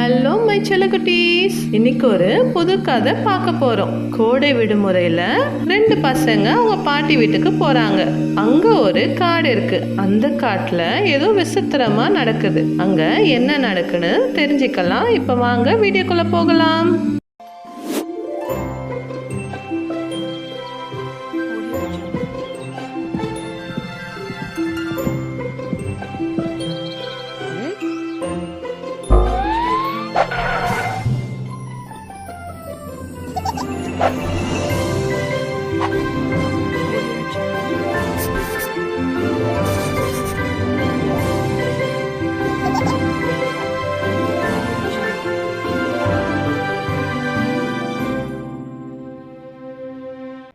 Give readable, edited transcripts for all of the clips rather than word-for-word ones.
Hello my செல்லக்குட்டீஸ், இன்னைக்கு ஒரு புது கதை பார்க்க போறோம். கோடை விடுமுறையில 2 பசங்க அவங்க பாட்டி வீட்டுக்கு போறாங்க. அங்க ஒரு காடு இருக்கு. அந்த காட்டுல ஏதோ விசித்திரமா நடக்குது. அங்க என்ன நடக்குன்னு தெரிஞ்சுக்கலாம். இப்ப வாங்க வீடியோக்குள்ள போகலாம்.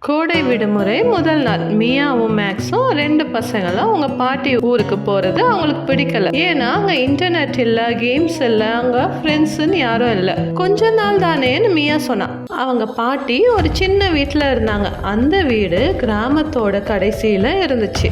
கோடை விடுமுறை முதல் நாள் மியாவும் மேக்ஸும் 2 பசங்களும் அவங்க பாட்டி ஊருக்கு போறது அவங்களுக்கு பிடிக்கல. ஏன்னா அங்க இன்டர்நெட் இல்ல, கேம்ஸ் இல்ல, அங்க ஃப்ரெண்ட்ஸ்ன்னு யாரும் இல்ல. கொஞ்ச நாள் தானேன்னு மியா சொன்னா. அவங்க பாட்டி ஒரு சின்ன வீட்டுல இருந்தாங்க. அந்த வீடு கிராமத்தோட கடைசியில இருந்துச்சு.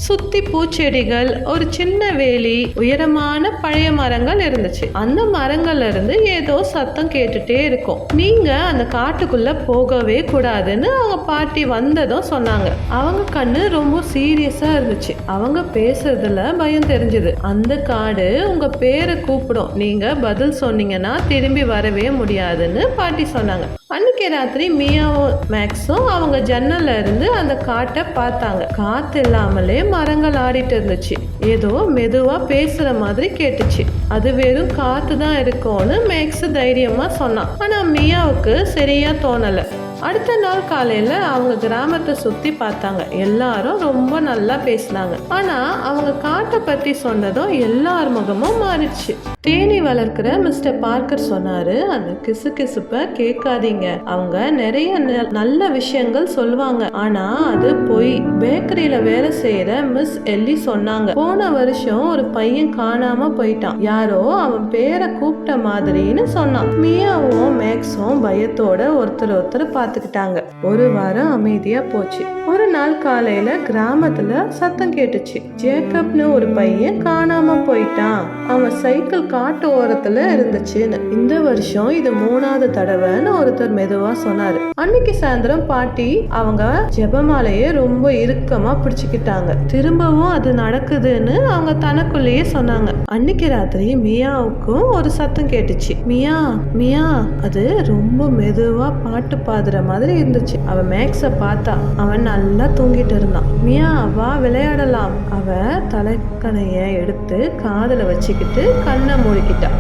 சுத்தி பூச்செடிகள், ஒரு சின்ன வேலி, உயரமான பழைய மரங்கள் இருந்துச்சு. அந்த மரங்கள்ல இருந்து ஏதோ சத்தம் கேட்டுட்டே இருக்கும். நீங்க அந்த காட்டுக்குள்ள போகவே கூடாதுன்னு அவங்க பாட்டி வந்ததும் சொன்னாங்க. அவங்க கண்ணு ரொம்ப சீரியஸா இருந்துச்சு. அவங்க பேசுறதுல பயம் தெரிஞ்சது. அந்த காடு உங்க பேரை கூப்பிடும், நீங்க பதில் சொன்னீங்கன்னா திரும்பி வரவே முடியாதுன்னு பாட்டி சொன்னாங்க. அன்னைக்கு ராத்திரி மியாவும் மேக்ஸும் அவங்க ஜன்னல்ல இருந்து அந்த காட்டை பார்த்தாங்க. காத்து இல்லாமலே மரங்கள் ஆடிட்டு இருந்துச்சு. ஏதோ மெதுவா பேசுற மாதிரி கேட்டுச்சு. அது வெறும் காத்து தான் இருக்கும்னு மேக்ஸ் தைரியமா சொன்னான். ஆனா மியாவுக்கு சரியா தோணல. அடுத்த நாள் காலையில அவங்க கிராமத்தை சுத்தி பார்த்தாங்க. எல்லாரும் ரொம்ப நல்லா பேசினாங்க. ஆனா அவங்க காட்டை பத்தி சொன்னதும் எல்லார் முகமும் மாறிடுச்சு. தேனி வளர்க்கிற மிஸ்டர் பார்க்கர் சொன்னாரு, அந்த கிசுகிசுப்ப கேட்காதீங்க. அவங்க நிறைய நல்ல விஷயங்கள் சொல்லுவாங்க, ஆனா அது பொய். பேக்கரியில வேலை செய்யற மிஸ் எல்லி சொன்னாங்க, போன வருஷம் ஒரு பையன் காணாம போயிட்டான், யாரோ அவன் பேரை கூப்பிட்ட மாதிரின்னு சொன்னான். மியாவும் மேக்ஸும் பயத்தோட ஒருத்தர் பார்த்துக்கிட்டாங்க. ஒரு வாரம் அமைதியா போச்சு. ஒரு நாள் காலையில கிராமத்துல சத்தம் கேட்டுச்சு. ஜேக்கப்னு ஒரு பையன் காணாம போயிட்டான், அவன் சைக்கிள் காட்டு ஓரத்துல இருந்துச்சுன்னு. இந்த வருஷம் இது 3வது தடவைன்னு ஒருத்தர் மெதுவா சொன்னாரு. அன்னைக்கு சாயந்தரம் பாட்டி அவங்க ஜெபமாலையே ரொம்ப இறுக்கமா பிடிச்சுக்கிட்டாங்க. திரும்பவும் அது நடக்குதுன்னு அவங்க தனக்குள்ளேயே சொன்னாங்க. அன்னைக்கு ராத்திரி மியாவுக்கும் ஒரு சத்தம் கேட்டுச்சு. மியா மியா, அது ரொம்ப மெதுவா பாட்டு பாடுற மாதிரி இருந்துச்சு. அவ மேக்ஸ பார்த்தா. அவன் நல்லா தூங்கிட்டு இருந்தான். மியா வா விளையாடலாம். அவ தலைக்கணைய எடுத்து காதுல வச்சுக்கிட்டு கண்ணை மூடிக்கிட்டா.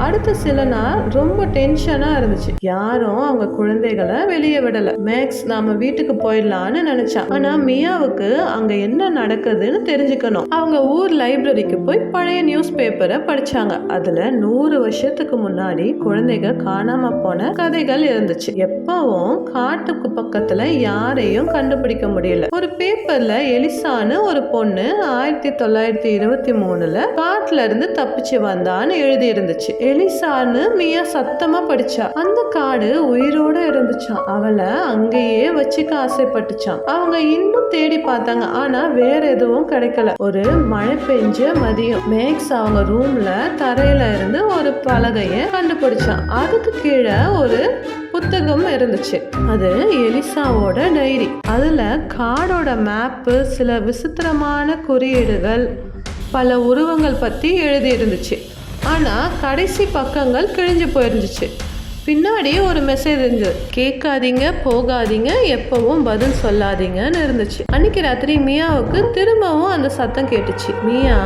அடுத்த சில நாள் ரொம்ப டென்ஷனா இருந்துச்சு. யாரும் அவங்க குழந்தைகளை வெளியே விடல. மேக்ஸ் நாம வீட்டுக்கு போயிடலான்னு நினைச்சான். ஆனா மியாவுக்கு அங்க என்ன நடக்குதுன்னு தெரிஞ்சுக்கணும். அவங்க ஊர் லைப்ரரிக்கு போய் பழைய நியூஸ் பேப்பரை படிச்சாங்க. அதுல 100 வருஷத்துக்கு முன்னாடி குழந்தைங்க காணாம போன கதைகள் இருந்துச்சு. எப்பவும் காட்டுக்கு பக்கத்துல யாரையும் கண்டுபிடிக்க முடியல. ஒரு பேப்பர்ல எலிசான்னு ஒரு பொண்ணு 1923 காட்டுல இருந்து தப்பிச்சு வந்தான்னு எழுதி இருந்துச்சு. எலிசான்னு மியா சத்தமா படிச்சா. அந்த காடு உயிரோட இருந்துச்சான். அவளை அங்கேயே வச்சுக்க ஆசைப்பட்டுச்சான். அவங்க இன்னும் தேடி பார்த்தாங்க, ஆனா வேற எதுவும் கிடைக்கல. ஒரு மழை பெஞ்ச மதியம் மேக்ஸ் அவங்க ரூம்ல தரையில இருந்து ஒரு பலகைய கண்டுபிடிச்சான். அதுக்கு கீழே ஒரு புத்தகம் இருந்துச்சு. அது எலிசாவோட டைரி. அதுல காடோட மேப்பு, சில விசித்திரமான குறியீடுகள், பல உருவங்கள் பத்தி எழுதி இருந்துச்சு. ஆனா கடைசி பக்கங்கள் கிழிஞ்சு போயிருந்துச்சு. பின்னாடி ஒரு மெசேஜ் இருந்தது, கேட்காதீங்க, போகாதீங்க, எப்பவும் பதில் சொல்லாதீங்கன்னு இருந்துச்சு. அன்னைக்கு ராத்திரி மியாவுக்கு திரும்பவும் அந்த சத்தம் கேட்டுச்சு. மியா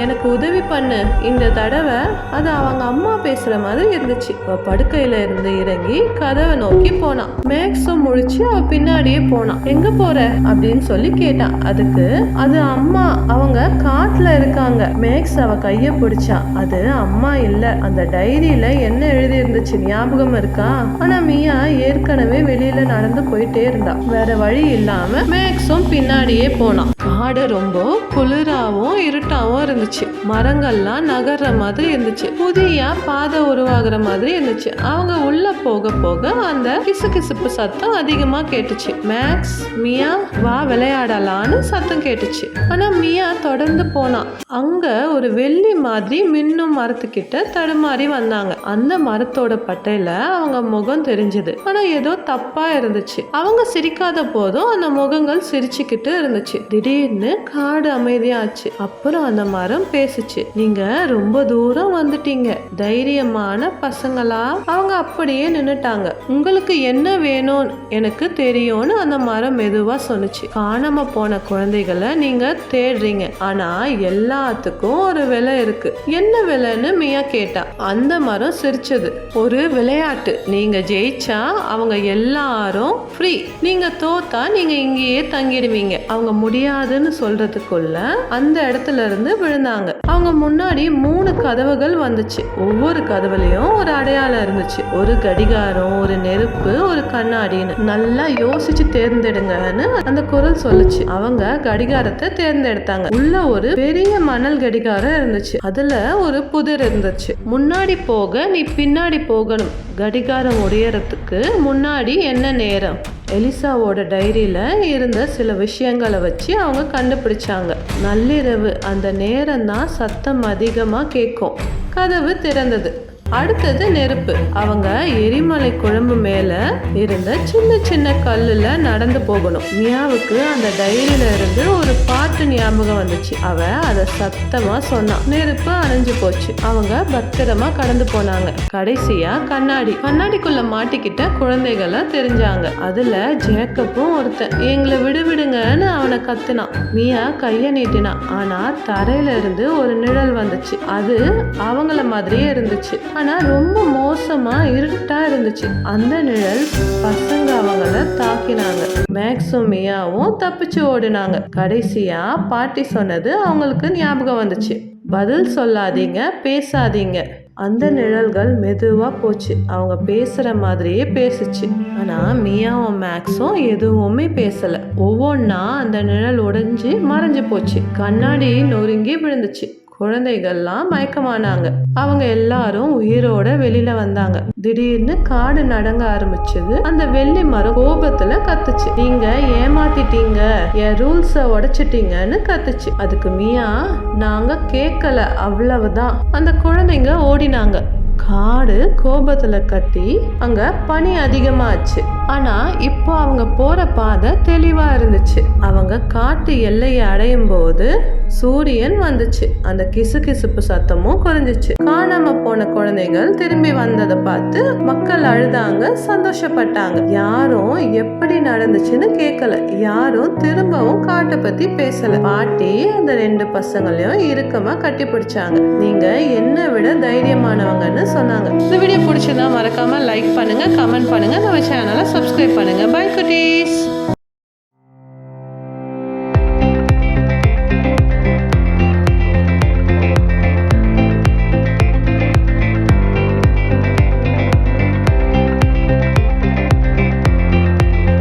எனக்கு உதவி பண்ணு. இந்த தடவை அது அவங்க அம்மா பேசுற மாதிரி இருந்துச்சு. அவ படுக்கையில இருந்து இறங்கி கதவை நோக்கி போனான். மேக்ஸும் முழிச்சு அவ பின்னாடியே போனான். எங்க போற அப்படின்னு சொல்லி கேட்டான். அதுக்கு அது அம்மா, அவங்க காட்டுல இருக்காங்க. மேக்ஸ் அவ கைய பிடிச்சா. அது அம்மா இல்ல, அந்த டைரியில என்ன எழுதி இருந்துச்சு ஞாபகம் இருக்கா? ஆனா மியா ஏற்கனவே வெளியில நடந்து போயிட்டே இருந்தா. வேற வழி இல்லாம மேக்ஸும் பின்னாடியே போனான். காடு ரொம்ப குளிராவும் இருட்டாவும் இருந்துச்சு. மரங்கள்லாம் நகர்ற மாதிரி இருந்துச்சு. புதிய பாதை உருவாகிற மாதிரி இருந்துச்சு. அவங்க உள்ள போக போக அந்த கிசுகிசுப்பு சத்தம் அதிகமா கேட்டுச்சு. மேக்ஸ், மியா வா விளையாடலான்னு சத்தம் கேட்டுச்சு. ஆனா மியா தொடர்ந்து போனா. அங்க ஒரு வெள்ளி மாதிரி மின்னும் மரத்துக்கிட்ட தடுமாறி வந்தாங்க. அந்த மரத்தோட பட்டையில அவங்க முகம் தெரிஞ்சது. ஆனா ஏதோ தப்பா இருந்துச்சு. அவங்க சிரிக்காத போதும் அந்த முகங்கள் சிரிச்சுக்கிட்டு இருந்துச்சு. திடீர்னு காடு அமைதியாச்சு. அப்புறம் அந்த மரம் பேசுச்சு. நீங்க ரொம்ப தூரம் வந்துட்டீங்க, தைரியமான பசங்களா. அவங்க அப்படியே நின்னுட்டாங்க. உங்களுக்கு என்ன வேணும் எனக்கு தெரியும்னு அந்த மரம் மெதுவா சொன்னுச்சு. காணாம போன குழந்தைகளை நீங்க தேடுறீங்க, ஆனா எல்லாத்துக்கும் ஒரு விலை இருக்கு. என்ன விலைன்னு மியா கேட்டா. அந்த மரம் சிரிச்சது. ஒரு விளையாட்டு, நீங்க ஜெயிச்சா அவங்க எல்லாரும் ஃப்ரீ, நீங்க தோத்தா நீங்க இங்கேயே தங்கிடுவீங்க. அவங்க முடியாதுன்னு சொல்றதுக்குள்ள அந்த இடத்துல இருந்து விழுந்தாங்க. அவங்க முன்னாடி 3 கதவுகள் வந்துச்சு. ஒவ்வொரு கதவுலயும் ஒரு அடையாளம் இருந்துச்சு. ஒரு கடிகாரம், ஒரு நெருப்பு, ஒரு கண்ணாடின்னு. நல்லா யோசிச்சு தேர்ந்தெடுங்கன்னு அந்த குரல் சொல்லுச்சு. அவங்க கடிகாரத்தை தேர்ந்தெடுத்தாங்க. உள்ள ஒரு பெரிய மணல் கடிகாரம் இருந்துச்சு. அதுல ஒரு புதிர் இருந்துச்சு. முன்னாடி போக நீ பின்னாடி போகணும். கடிகாரம் உடையறதுக்கு முன்னாடி என்ன நேரம்? எலிசாவோட டைரியில இருந்த சில விஷயங்களை வச்சு அவங்க கண்டுபிடிச்சாங்க. நள்ளிரவு, அந்த நேரம் தான் சத்தம் அதிகமா கேட்கும். கதவு திறந்தது. அடுத்தது நெருப்பு. அவங்க எரிமலை குழம்பு மேல இருந்த சின்ன சின்ன கல்லுல நடந்து போகணும். மியாவுக்கு அந்த டைரியில இருந்து ஒரு பாட்டு ஞாபகம் வந்துச்சு. அவ அத சத்தமா சொன்னான். நெருப்பு அணைஞ்சு போச்சு. அவங்க பத்திரமா கடந்து போனாங்க. கடைசியா கண்ணாடிக்குள்ள மாட்டிக்கிட்ட குழந்தைகளை தெரிஞ்சாங்க. அதுல ஜேக்கப்பும் ஒருத்தன். எங்களை விடுவிடுங்கன்னு அவனை கத்துனான். மியா கைய நீட்டினான். ஆனா தரையில இருந்து ஒரு நிழல் வந்துச்சு. அது அவங்கள மாதிரியே இருந்துச்சு. ஆனா ரொம்ப மோசமா இருட்டா இருந்துச்சு. அந்த நிழல் பசங்க அவங்கள தாக்கினாங்க. மேக்ஸும் மியாவும் தப்பிச்சு ஓடினாங்க. கடைசியா பாட்டி சொன்னது அவங்களுக்கு ஞாபகம் வந்துச்சு. பதில் சொல்லாதீங்க, பேசாதீங்க. அந்த நிழல்கள் மெதுவா போச்சு. அவங்க பேசுற மாதிரியே பேசுச்சு. ஆனா மியாவும் மேக்ஸும் எதுவுமே பேசல. ஒவ்வொன்னா அந்த நிழல் உடைஞ்சு மறைஞ்சு போச்சு. கண்ணாடி நொறுங்கி விழுந்துச்சு. குழந்தைகள்லாம் மயக்கமானாங்க. அவங்க எல்லாரும் உயிரோட வெளியில வந்தாங்க. திடீர்னு காடு நடங்க ஆரம்பிச்சது. அந்த வெள்ளி மரம் கோபத்துல கத்துச்சு. நீங்க ஏமாத்திட்டீங்க, என் ரூல்ஸ உடைச்சிட்டீங்கன்னு கத்துச்சு. அதுக்கு மியா, நாங்க கேட்கல, அவ்வளவுதான். அந்த குழந்தைங்க ஓடினாங்க. காடு கோபத்துல கட்டி அங்க பனி அதிகமாச்சு. ஆனா இப்போ அவங்க போற பாதை தெளிவா இருந்துச்சு. அவங்க காட்டு எல்லையை அடையும் போது சூரியன் வந்துச்சு. அந்த கிசுகிசுப்பு சத்தமும் குறைஞ்சிச்சு. காணாம போன குழந்தைகள் திரும்பி வந்ததை பார்த்து மக்கள் அழுதாங்க, சந்தோஷப்பட்டாங்க. யாரும் எப்படி நடந்துச்சுன்னு கேட்கல. யாரும் திரும்பவும் காட்டை பத்தி பேசல. பாட்டி அந்த 2 பசங்களையும் இறுக்கமா கட்டி பிடிச்சாங்க. நீங்க என்னை விட தைரியமானவங்கன்னு சொன்னாங்க. இந்த வீடியோ பிடிச்சதா மறக்காம லைக் பண்ணுங்க, கமெண்ட் பண்ணுங்க, நம்ம சேனலை சப்ஸ்கிரைப் பண்ணுங்க. பை குட்டீஸ்.